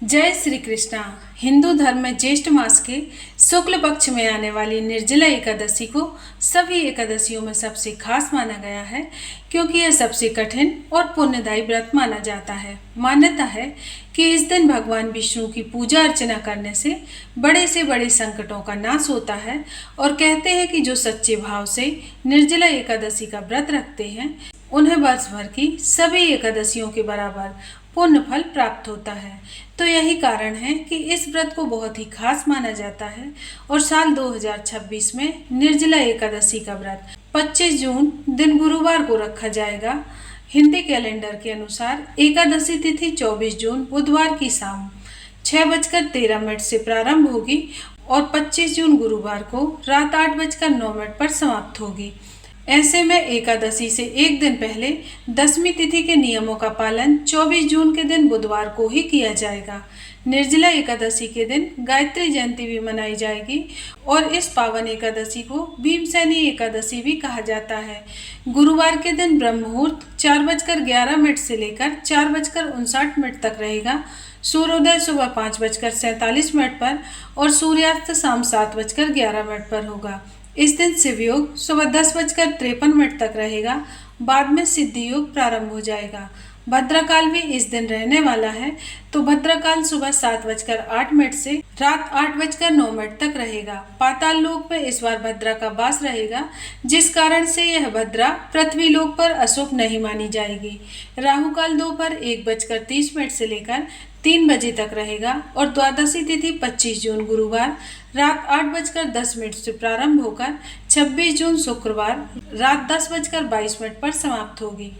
जय श्री कृष्णा। हिंदू धर्म में ज्येष्ठ मास के शुक्ल पक्ष में आने वाली निर्जला एकादशी को सभी एकादशियों में सबसे खास माना गया है, क्योंकि यह सबसे कठिन और पुण्यदायी व्रत माना जाता है। मान्यता है कि इस दिन भगवान विष्णु की पूजा अर्चना करने से बड़े संकटों का नाश होता है और कहते हैं कि जो सच्चे भाव से निर्जला एकादशी का व्रत रखते हैं उन्हें वर्ष भर की सभी एकादशियों के बराबर पुण्य फल प्राप्त होता है। तो यही कारण है कि इस व्रत को बहुत ही खास माना जाता है और साल 2026 में निर्जला एकादशी का व्रत 25 जून दिन गुरुवार को रखा जाएगा। हिंदी कैलेंडर के अनुसार एकादशी तिथि 24 जून बुधवार की शाम 6:13 से प्रारंभ होगी और 25 जून गुरुवार को रात 8:09 पर समाप्त होगी। ऐसे में एकादशी से एक दिन पहले दसवीं तिथि के नियमों का पालन 24 जून के दिन बुधवार को ही किया जाएगा। निर्जला एकादशी के दिन गायत्री जयंती भी मनाई जाएगी और इस पावन एकादशी को भीमसेनी एकादशी भी कहा जाता है। गुरुवार के दिन ब्रह्म मुहूर्त 4:11 से लेकर 4:59 तक रहेगा। सूर्योदय सुबह 5:47 पर और सूर्यास्त शाम 7:11 पर होगा। इस दिन शिव योग सुबह 10:53 तक रहेगा। बाद में सिद्धि योग प्रारंभ हो जाएगा। भद्रकाल भी इस दिन रहने वाला है, तो भद्रकाल सुबह 7:08 से रात 8:09 तक रहेगा। पाताल लोक में इस बार भद्रा का वास रहेगा, जिस कारण से यह भद्रा पृथ्वी लोक पर अशुभ नहीं मानी जाएगी। राहु काल दोपहर 1:30 से लेकर 3 बजे तक रहेगा और द्वादशी तिथि 25 जून गुरुवार रात 8:10 से प्रारंभ होकर 26 जून शुक्रवार रात 10:22 पर समाप्त होगी।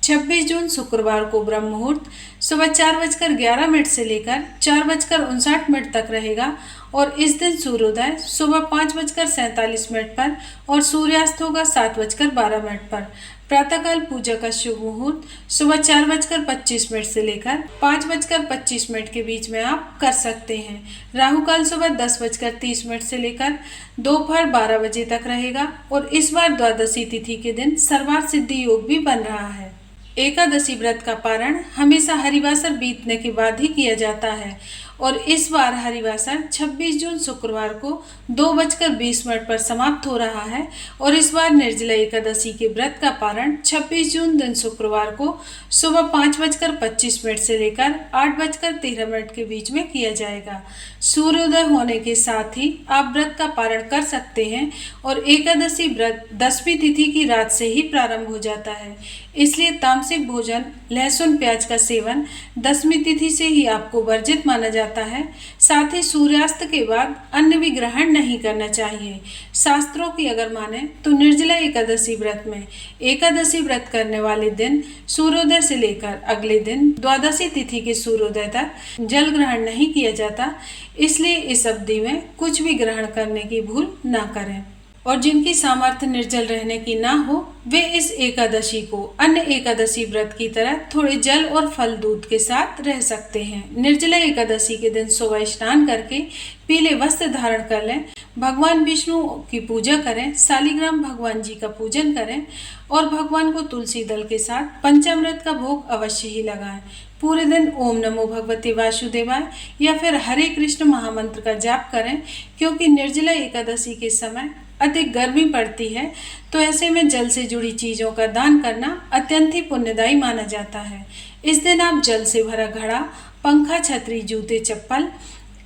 26 जून शुक्रवार को ब्रह्म मुहूर्त सुबह 4:11 से लेकर 4:59 तक रहेगा और इस दिन सूर्योदय सुबह 5:47 पर और सूर्यास्त होगा 7:12 पर। प्रातःकाल पूजा का शुभ मुहूर्त सुबह 4:25 से लेकर 5:25 के बीच में आप कर सकते हैं। राहु काल सुबह 10:30 से लेकर दोपहर 12 बजे तक रहेगा और इस बार द्वादशी तिथि के दिन सर्वार्थ सिद्धि योग भी बन रहा है। एकादशी व्रत का पारण हमेशा हरिवासर बीतने के बाद ही किया जाता है और इस बार हरिवासर 26 जून शुक्रवार को 2:20 पर समाप्त हो रहा है और इस बार निर्जला एकादशी के व्रत का पारण 26 जून दिन शुक्रवार को सुबह 5:25 से लेकर 8:13 के बीच में किया जाएगा। सूर्योदय होने के साथ ही आप व्रत का पारण कर सकते हैं और एकादशी व्रत 10वीं तिथि की रात से ही प्रारंभ हो जाता है, इसलिए तामसिक भोजन लहसुन प्याज का सेवन 10वीं तिथि से ही आपको वर्जित माना जाता है। साथ ही सूर्यास्त के बाद अन्न भी ग्रहण नहीं करना चाहिए। शास्त्रों की अगर माने तो निर्जला एकादशी व्रत में एकादशी व्रत करने वाले दिन सूर्योदय से लेकर अगले दिन द्वादशी तिथि के सूर्योदय तक जल ग्रहण नहीं किया जाता, इसलिए इस अवधि में कुछ भी ग्रहण करने की भूल ना करें। और जिनकी सामर्थ्य निर्जल रहने की ना हो वे इस एकादशी को अन्य एकादशी व्रत की तरह थोड़े जल और फल दूध के साथ रह सकते हैं। निर्जला एकादशी के दिन सुबह स्नान करके पीले वस्त्र धारण कर लें, भगवान विष्णु की पूजा करें, शालिग्राम भगवान जी का पूजन करें और भगवान को तुलसी दल के साथ पंचामृत का भोग अवश्य ही लगाएं। पूरे दिन ओम नमो भगवते वासुदेवाय या फिर हरे कृष्ण महामंत्र का जाप करें, क्योंकि निर्जला एकादशी के समय अधिक गर्मी पड़ती है, तो ऐसे में जल से जुड़ी चीजों का दान करना अत्यंत ही पुण्यदायी माना जाता है। इस दिन आप जल से भरा घड़ा, पंखा, छतरी, जूते, चप्पल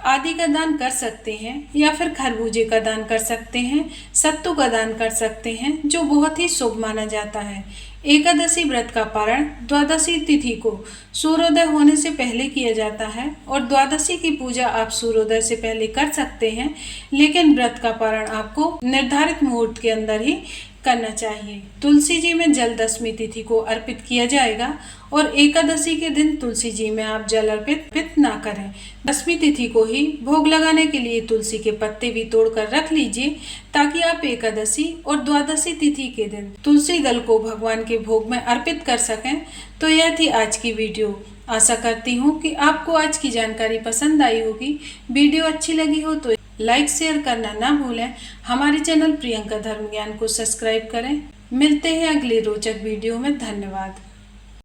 आदि का दान कर सकते हैं या फिर खरबूजे का दान कर सकते हैं, सत्तू का दान कर सकते हैं, जो बहुत ही शुभ माना जाता है। एकादशी व्रत का पारण द्वादशी तिथि को सूर्योदय होने से पहले किया जाता है और द्वादशी की पूजा आप सूर्योदय से पहले कर सकते हैं, लेकिन व्रत का पारण आपको निर्धारित मुहूर्त के अंदर ही करना चाहिए। तुलसी जी में जल 10वीं तिथि को अर्पित किया जाएगा और एकादशी के दिन तुलसी जी में आप जल अर्पित ना करें। 10वीं तिथि को ही भोग लगाने के लिए तुलसी के पत्ते भी तोड़कर रख लीजिए, ताकि आप एकादशी और द्वादशी तिथि के दिन तुलसी दल को भगवान के भोग में अर्पित कर सकें। तो यह थी आज की वीडियो। आशा करती हूँ कि आपको आज की जानकारी पसंद आई होगी। वीडियो अच्छी लगी हो तो लाइक शेयर करना ना भूलें। हमारे चैनल प्रियंका धर्म ज्ञान को सब्सक्राइब करें। मिलते हैं अगली रोचक वीडियो में। धन्यवाद।